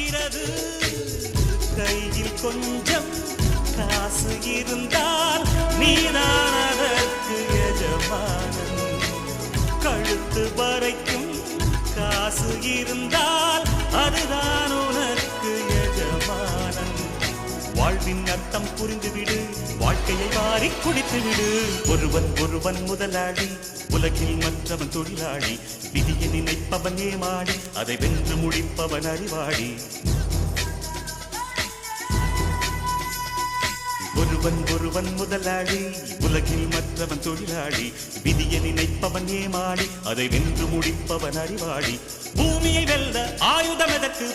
ஆகிறது. கையில் கொஞ்சம் காசு இருந்தால் நீதான் அதற்கு எஜமானன். கழுத்து வரைக்கும் காசு இருந்தால் அதுதான் உனக்கு எஜமானன். வாழ்வின் அர்த்தம் புரிந்துவிடு, வாழ்க்கையை வாரி குடித்துவிடு. ஒருவன் ஒருவன் முதலாளி, உலகில் மற்றவன் தொழிலாளி. விதியை நினைப்பவன் ஏமாடி, அதை வென்று முடிப்பவன் அறிவாளி. ஒருவன் ஒருவன் முதலாளி, உலகில் மற்றவன் தொழிலாளி. விதியை நினைப்பவன் ஏமாடி, அதை வென்று முடிப்பவன் அறிவாளி. பூமியை வெல்ல ஆயுதம் எதற்கு?